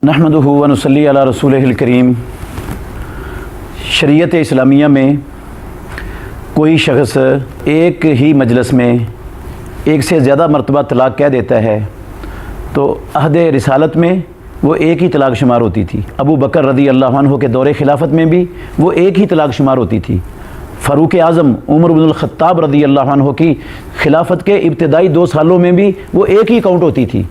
नहमदुहु व नुसल्ली अला रसूलिहिल करीम। शरीयत इस्लामिया में कोई शख्स एक ही मजलिस में एक से ज़्यादा मरतबा तलाक़ कह देता है तो अहद रिसालत में वो एक ही तलाक़ शुमार होती थी। अबू बकर रज़ी अल्लाह अन्हु के दौरे खिलाफत में भी वो एक ही तलाक़ शुमार होती थी। फ़ारूक आज़म उमर इब्नुल ख़त्ताब रज़ी अल्लाह अन्हु की खिलाफत के इब्तिदाई 2 सालों में भी वो एक ही काउंट होती थी।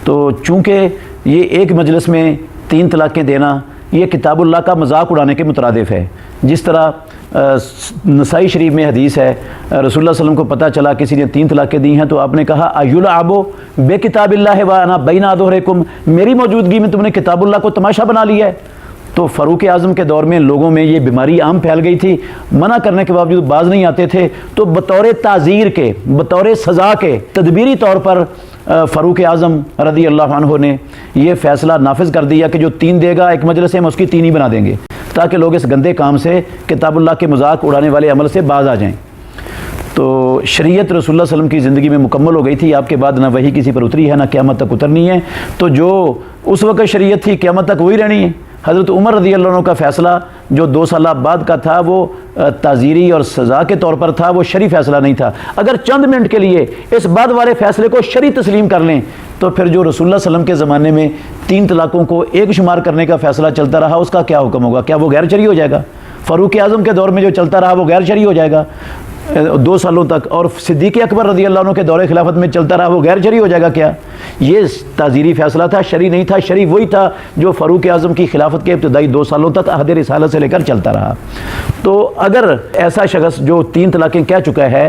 तो चूँकि ये एक मजलिस में 3 तलाक़ें देना ये किताबुल्लाह का मजाक उड़ाने के मुतरादिफ़ है। जिस तरह नसाई शरीफ में हदीस है, रसूलुल्लाह सल्लल्लाहु अलैहि वसल्लम को पता चला किसी ने 3 तलाक़ें दी हैं तो आपने कहा अयुलअबु बेकिताबिल्लाहि व अना बैना अज़हुरिकुम, मेरी मौजूदगी में तुमने किताबुल्लाह को तमाशा बना लिया है। तो फ़ारूक आज़म के दौर में लोगों में ये बीमारी आम फैल गई थी, मना करने के बावजूद बाज नहीं आते थे। तो बतौर ताज़ीर के, बतौर सज़ा के, तदबीरी तौर पर फ़ारूक आज़म रज़ी अल्लाह अन्हु ने ये फ़ैसला नाफिज कर दिया कि जो 3 देगा एक मजलिस में उसकी 3 ही बना देंगे, ताकि लोग इस गंदे काम से, किताबुल्लाह के मजाक उड़ाने वाले अमल से बाज आ जाएं। तो शरीयत रसूलुल्लाह सल्लल्लाहु अलैहि वसल्लम की ज़िंदगी में मुकम्मल हो गई थी। आपके बाद ना वही किसी पर उतरी है, ना क़यामत तक उतरनी है। तो जो उस वक़्त शरीयत थी क़यामत तक वही रहनी है। हज़रत उमर रज़ी अल्लाह अन्हु का फ़ैसला जो 2 साल बाद का था वो ताज़ीरी और सज़ा के तौर पर था, वो शरी फ़ैसला नहीं था। अगर चंद मिनट के लिए इस बाद वाले फ़ैसले को शरी तस्लीम कर लें तो फिर जो रसूलुल्लाह सल्लल्लाहु अलैहि वसल्लम के ज़माने में 3 तलाक़ों को एक शुमार करने का फ़ैसला चलता रहा, उसका क्या हुक्म होगा? क्या वो गैर शरी हो जाएगा? फ़ारूक आज़म के दौर में जो चलता रहा वो गैर शरी हो जाएगा 2 सालों तक, और सिद्दीक़ अकबर रज़ी अल्लाह अन्हु के दौरे खिलाफत में चलता रहा वो गैर शरी हो जाएगा क्या? ये ताज़ीरी फ़ैसला था, शरी नहीं था। शरी वही था जो फ़ारूक आज़म की खिलाफत के इब्तिदाई 2 सालों तक अहद रिसालत से लेकर चलता रहा। तो अगर ऐसा शख्स जो 3 तलाक़ें कह चुका है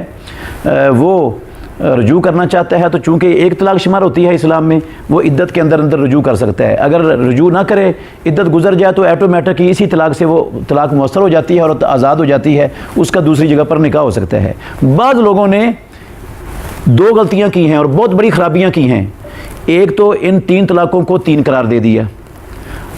वो रजू करना चाहता है तो चूँकि एक तलाक़ शुमार होती है इस्लाम में, वो इद्दत के अंदर रजू कर सकता है। अगर रजू ना करे, इद्दत गुजर जाए तो ऐटोमेटिक ही इसी तलाक़ से वो तलाक़ मुअस्सर हो जाती है और आज़ाद हो जाती है, उसका दूसरी जगह पर निकाह हो सकता है। बाद लोगों ने 2 गलतियाँ की हैं और बहुत बड़ी ख़राबियाँ की हैं। एक तो इन 3 तलाक़ों को 3 करार दे दिया।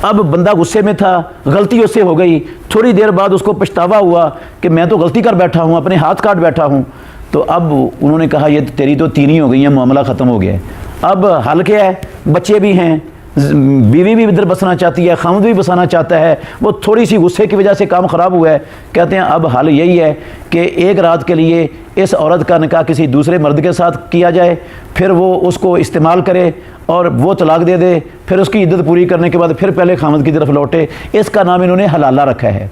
अब बंदा गुस्से में था, गलती उससे हो गई, थोड़ी देर बाद उसको पछतावा हुआ कि मैं तो गलती कर बैठा हूँ, अपने हाथ काट बैठा हूँ। तो अब उन्होंने कहा ये तेरी तो 3 ही हो गई हैं, मामला ख़त्म हो गया है। अब हल क्या है? बच्चे भी हैं, बीवी भी इधर बसना चाहती है, खामद भी बसाना चाहता है, वो थोड़ी सी गुस्से की वजह से काम ख़राब हुआ है। कहते हैं अब हल यही है कि एक रात के लिए इस औरत का निकाह किसी दूसरे मर्द के साथ किया जाए, फिर वो उसको इस्तेमाल करे और वो तलाक दे दे, फिर उसकी इद्दत पूरी करने के बाद फिर पहले खामद की तरफ लौटे। इसका नाम इन्होंने हलाला रखा है।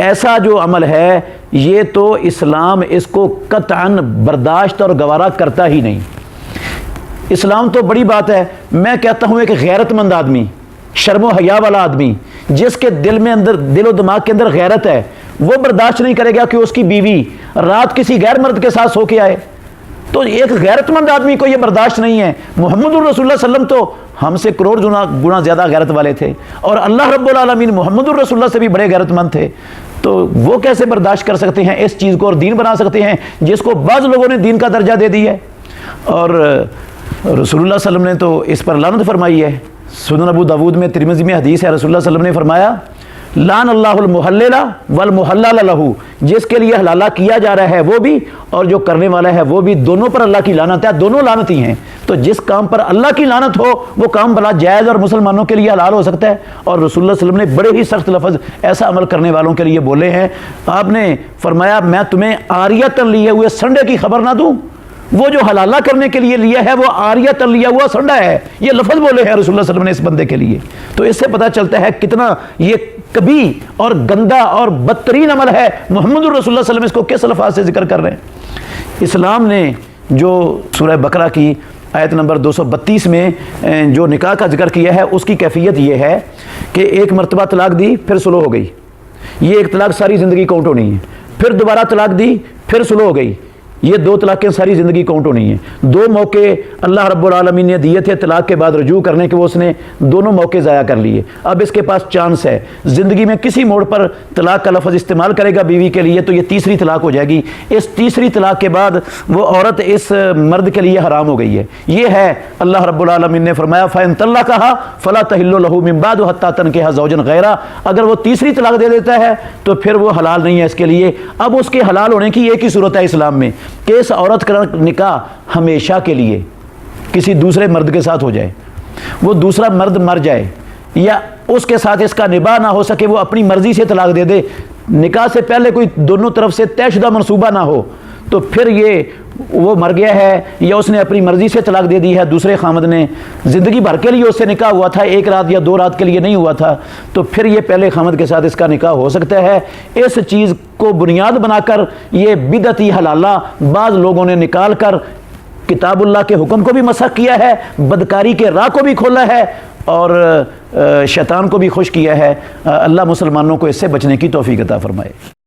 ऐसा जो अमल है ये तो इस्लाम इसको कतअन बर्दाश्त और गवारा करता ही नहीं। इस्लाम तो बड़ी बात है। मैं कहता हूँ एक गैरतमंद आदमी, शर्म हया वाला आदमी, जिसके दिल में अंदर, दिलो दिमाग के अंदर गैरत है, वो बर्दाश्त नहीं करेगा कि उसकी बीवी रात किसी गैर मर्द के साथ सो के आए। तो एक गैरतमंद आदमी को ये बर्दाश्त नहीं है। मुहम्मदुर रसूलुल्लाह सल्लल्लाहु अलैहि वसल्लम तो हमसे करोड़ गुना ज़्यादा गैरत वाले थे और अल्लाह रब्बुल आलमीन मुहम्मदुर रसूलुल्लाह से भी बड़े गैरतमंद थे। तो वो कैसे बर्दाश्त कर सकते हैं इस चीज़ को और दीन बना सकते हैं जिसको बाज़ लोगों ने दीन का दर्जा दे दिया है? और रसूलुल्लाह सल्लल्लाहु अलैहि वसल्लम ने तो इस पर लानत फरमाई है। सुनन अबू दाऊद में, तिरमिज़ी में हदीस है, रसूलुल्लाह सल्लल्लाहु अलैहि वसल्लम ने फरमाया लान अल्लाहुल मुहल्लिला वल मुहल्लल लहू, जिसके लिए हलाला किया जा रहा है वो भी और जो करने वाला है वो भी, दोनों पर अल्लाह की लानत है। दोनों लानत ही हैं। तो जिस काम पर अल्लाह की लानत हो वो काम भला जायज़ और मुसलमानों के लिए हलाल हो सकता है। और रसूलुल्लाह सल्लल्लाहु अलैहि वसल्लम ने बड़े ही सख्त लफ्ज़ ऐसा अमल करने वालों के लिए बोले हैं। आपने फरमाया मैं तुम्हें आरियतन लिए हुए संडे की खबर ना दूँ? वो जो हलाला करने के लिए लिया है वो आरियतन लिया हुआ संडा है। ये लफ्ज़ बोले हैं रसूलुल्लाह सल्लल्लाहु अलैहि वसल्लम ने इस बंदे के लिए। तो इससे पता चलता है कितना ये कभी और गंदा और बदतरीन अमल है। मुहम्मदुर रसूलुल्लाह सल्लल्लाहु अलैहि वसल्लम इसको किस अल्फाज से जिक्र कर रहे हैं? इस्लाम ने जो सूरह बकरा की आयत नंबर 232 में जो निकाह का जिक्र किया है उसकी कैफियत ये है कि एक मरतबा तलाक दी फिर सुलह हो गई, ये एक तलाक सारी ज़िंदगी काउंट होनी है। फिर दोबारा तलाक दी फिर सुलह हो गई, ये 2 तलाक़ें सारी ज़िंदगी काउंट होनी है। 2 मौके अल्लाह रब्बुल आलमीन ने दिए थे तलाक़ के बाद रजू करने के, वो उसने दोनों मौके ज़ाया कर लिए। अब इसके पास चांस है, ज़िंदगी में किसी मोड़ पर तलाक़ का लफ्ज़ इस्तेमाल करेगा बीवी के लिए तो ये तीसरी तलाक़ हो जाएगी। इस तीसरी तलाक़ के बाद वो औरत इस मर्द के लिए हराम हो गई है। ये है अल्लाह रब्बुल आलमीन ने फरमाया फ़इन तल्लक़हा फ़ला तहिल्लु लहू मिन बाद हत्ता तनकिहा ज़ौजन गैरा। अगर वो तीसरी तलाक़ दे देता है तो फिर वो हलाल नहीं है इसके लिए। अब उसके हलाल होने की एक ही सूरत है इस्लाम में कि इस औरत का निकाह हमेशा के लिए किसी दूसरे मर्द के साथ हो जाए, वो दूसरा मर्द मर जाए, یا اس کے ساتھ اس کا نباہ نہ ہو سکے، وہ اپنی مرضی سے طلاق دے دے، نکاح سے پہلے کوئی دونوں طرف سے طے شدہ منصوبہ نہ ہو، تو پھر یہ وہ مر گیا ہے یا اس نے اپنی مرضی سے طلاق دے دی ہے، دوسرے خامد نے زندگی بھر کے لیے اس سے نکاح ہوا تھا، ایک رات یا 2 رات کے لیے نہیں ہوا تھا، تو پھر یہ پہلے خامد کے ساتھ اس کا نکاح ہو سکتا ہے۔ اس چیز کو بنیاد بنا کر یہ بدعتی حلالہ بعض لوگوں نے نکال کر کتاب اللہ کے حکم کو بھی مسخ کیا ہے، بدکاری کے راہ کو بھی کھولا ہے، اور شیطان کو بھی خوش کیا ہے۔ اللہ مسلمانوں کو اس سے بچنے کی توفیق عطا فرمائے۔